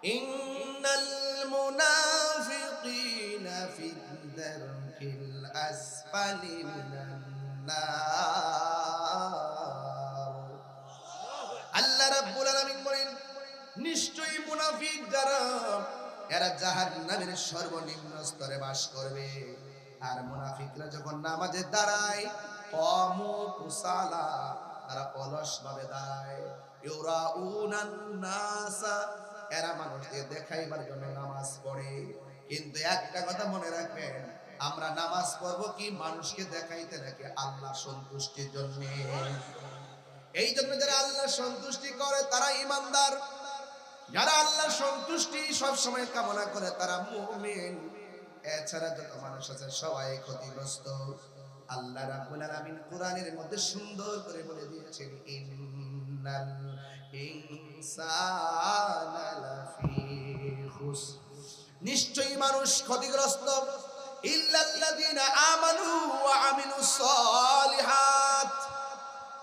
ইন্নাল মুনাফিকিনা ফিদ দারকিল আসফালি মিনান নার। আল্লাহ রাব্বুল আলামিন বলেন, নিশ্চয়ই মুনাফিক যারা, এরা জাহান্নামের সর্বনিম্ন স্তরে বাস করবে। আর মুনাফিকরা যখন নামাজে দাঁড়ায়, কমু কুসালা, তারা অলস ভাবে দাঁড়ায়। ইউরাউনান নাসা, এরা মানুষদের দেখাইবার জন্য নামাজ পড়ে। কিন্তু একটা কথা মনে রাখবেন, আমরা নামাজ পড়বো কি মানুষকে দেখাইতে, নাকি আল্লাহ সন্তুষ্টির জন্য? এই জন্য যারা আল্লাহ সন্তুষ্টি করে তারা ঈমানদার, যারা আল্লাহ সন্তুষ্টি সব সময় কামনা করে তারা মুমিন। এছাড়া যত মানুষ আছে সবাই ক্ষতিগ্রস্ত। আল্লাহ রাব্বুল আলামিন কোরআনের মধ্যে সুন্দর করে বলে দিয়েছেন, ইন্নাল ইনসানা লাফি খুসর, নিশ্চয়ই মানুষ ক্ষতিগ্রস্ত। ইল্লাল্লাযীনা আমানু ওয়া আমিলুস সালিহাত,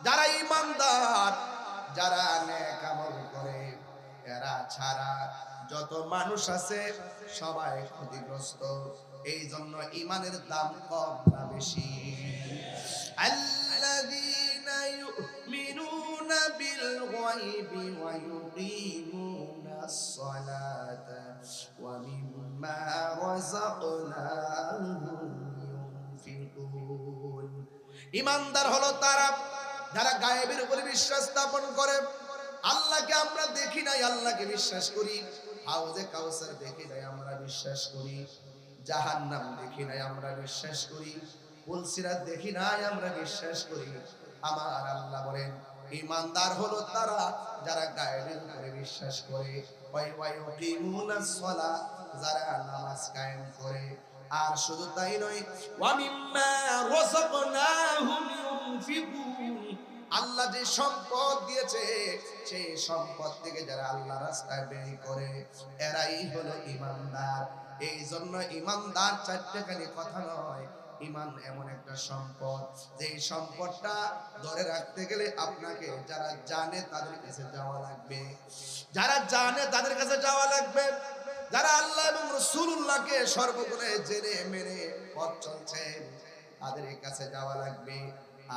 যারা ঈমানদার, যারা নেক আমল করে, এরা ছাড়া যত মানুষ আছে সবাই ক্ষতিগ্রস্ত। এই জন্য ঈমানের দাম কম না বেশি? আল্লাযীনা ইউমিনুনা বিল গায়বি ওয়া ইউকিমুনাস সালাতা ওয়া মিম্মা রাযাকনাহুম ইউনফিকুন। ঈমানদার হলো তারা যারা গায়েবের উপরে বিশ্বাস স্থাপন করে। আল্লাহকে আমরা দেখি নাই, আল্লাহকে বিশ্বাস করি। হাউজে কাউসার দেখি নাই, আমরা বিশ্বাস করি। জাহান্নাম দেখি নাই, আমরা বিশ্বাস করি। পুলসিরাত দেখি নাই, আমরা বিশ্বাস করি। আমার আল্লাহ বলেন, ঈমানদার হলো তারা যারা গায়েবের উপরে বিশ্বাস করে। ওয়া ইয়াকিমুনাস সালাহ, যারা নামাজ কায়েম করে। আর শুধু তাই নয়, ওয়া মিম্মা রাযাকনাহুম ইউনফিকুন, আল্লাহ যে সম্পদ দিয়েছে সেই সম্পদ থেকে যারা আল্লাহ রাস্তায় ব্যয় করে, এরাই হলো ঈমানদার। এই জন্য ঈমানদার চারটেখানি কথা নয়, ঈমান এমন একটা সম্পদ, যে সম্পদটা ধরে রাখতে গেলে আপনাকে যারা জানে তাদের কাছে যাওয়া লাগবে, যারা জানে তাদের কাছে যাওয়া লাগবে, যারা আল্লাহ এবং রাসূলুল্লাহকে সর্বগুণে জেনে মেনে পথ চলছে তাদের কাছে যাওয়া লাগবে।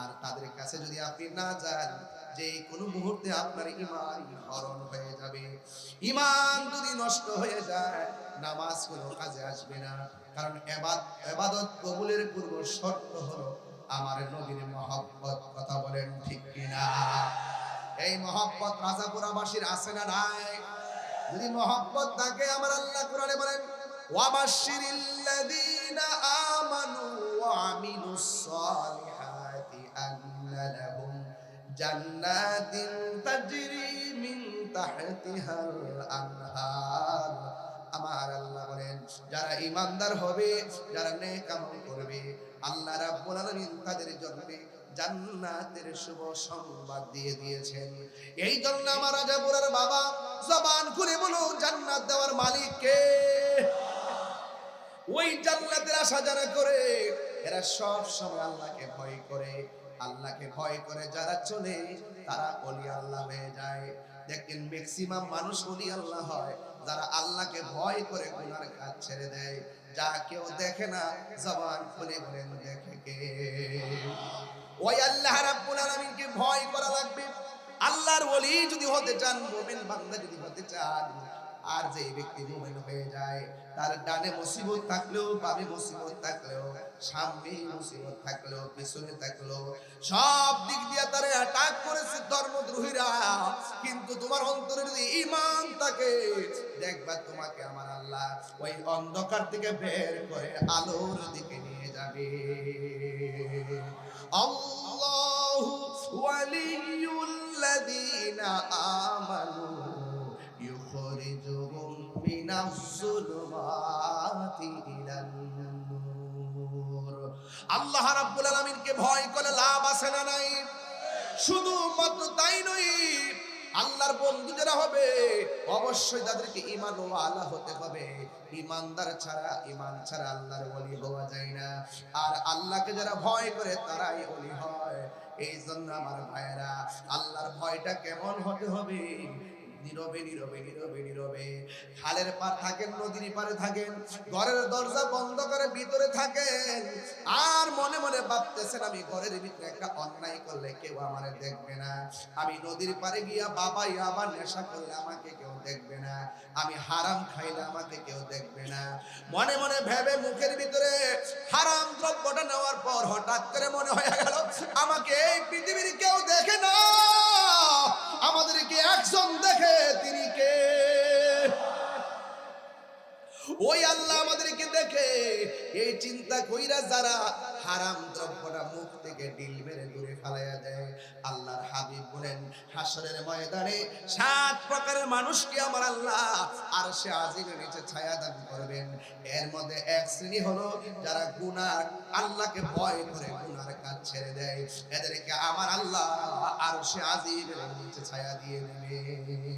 আর তাদের কাছে যদি আপনি না যান, যে কোনো মুহূর্তে আপনার ঈমান হরণ হয়ে যাবে। ঈমান যদি নষ্ট হয়ে যায়, নামাজ কোনো কাজে আসবে না। কারণ ইবাদত কবুলের পূর্ব শর্ত হলো আমার নবীর মহব্বত। কথা বলেন ঠিক কিনা? এই মহব্বত রাজাপুরাবাসীর আছে না নাই? যদি মহব্বত থাকে, আমার আল্লাহ কোরআনে বলেন, ওয়াবাশশিরিল্লাযীনা আমানু ওয়া আমিলুস সালিহাতি আন্না লাহুম জান্নাতিন তাজরি মিন তাহতিহাল আনহার। আমার আল্লাহ বলেন, যারা ঈমানদার হবে, যারা নেক আমল করবে, আল্লাহ রাব্বুল আলামিন তাদের জন্য জান্নাতের শুভ সংবাদ দিয়ে দিয়েছেন। এই জন্য আমার রাজাপুরের বাবা জবান খুলে বলো, জান্নাত দেওয়ার মালিক কে? ওই জান্নাতের আশা যারা করে, এরা সব সময় আল্লাহকে ভয় করে। আল্লাহকে ভয় করে যারা চলে, তারা ওলি আল্লাহ হয়ে যায়। দেখেন ম্যাক্সিমাম মানুষ ওলি আল্লাহ হয় যারা আল্লাহকে ভয় করে গুনার কাজ ছেড়ে দেয়। যা কেউ দেখে না, জবান খুলে বলেন দেখে কে? ওই আল্লাহ রাব্বুল আলামিনকে ভয় করা লাগবে। আল্লাহর ওলি যদি হতে চান, মুমিন বান্দা যদি হতে চান, আর যে ব্যক্তি মুমিন হয়ে যায়, তার ডানে মুসিবত থাকলেও, বামে মুসিবত থাকলেও, সামনে মুসিবত থাকলেও, পিছনে থাকলেও, সব দিক দিয়ে তারে অ্যাটাক করেছে ধর্মদ্রোহীরা। কিন্তু তোমার অন্তরে যদি ঈমান থাকে, দেখবা তোমাকে আমার আল্লাহ ওই অন্ধকার থেকে বের করে আলোর দিকে নিয়ে যাবে। আল্লাহু ওয়ালিয়ুল্লাযীনা আমানু ইউখরিজুহুম মিনাজ যুলুমাতি ইলান নূর। আল্লাহ রাব্বুল আলামিনকে ভয় করে লাভ আছে না নাই? শুধুমাত্র তাই নয়, আল্লাহর বন্ধু যারা হবে অবশ্যই তাদেরকে ঈমানওয়ালা হতে হবে। ঈমানদার ছাড়া, ঈমান ছাড়া আল্লাহর ওলি হওয়া যায় না। আর আল্লাহকে যারা ভয় করে তারাই ওলি হয়। এই জন্য আমার ভাইয়েরা, আল্লাহর ভয়টা কেমন হতে হবে? নীরবে নীরবে নীরবে নীরবে খালের পার থাকেন, নদীর পারে থাকেন, ঘরের দরজা বন্ধ করে ভিতরে থাকেন, আর মনে মনে ভাবতেছেন আমি ঘরের ভিতরে একটা অন্যায় করলে কেউ আমারে দেখবে না, আমি নদীর পারে গিয়া বাবাই আবার নেশা করলে আমাকে কেউ দেখবে না, আমি হারাম খাইলে আমাকে কেউ দেখবে না। মনে মনে ভেবে মুখের ভিতরে হারাম দ্রব্যটা নেওয়ার পর হঠাৎ করে মনে হয়ে গেল আমাকে এই পৃথিবীর কেউ দেখে না, আমাদেরকে একজন দেখে, তিনি কে? ওই আল্লাহ আমাদেরকে দেখে। এই চিন্তা কইরা যারা হারাম দ্রব্যটা মুখ থেকে ডিল মেরে দূরে ফালাইয়া দেয়, আল্লাহর হাবিব বলেন হাসরের ময়দানে 7 প্রকারের মানুষকে আমার আল্লাহ আরশে আজিমের নিচে ছায়া দান করবেন। এর মধ্যে এক শ্রেণী হলো যারা গুনাহ, আল্লাহকে ভয় করে গুনার কাজ ছেড়ে দেয়, এদেরকে আমার আল্লাহ আরশে আজিমের নিচে ছায়া দিয়ে দেবে।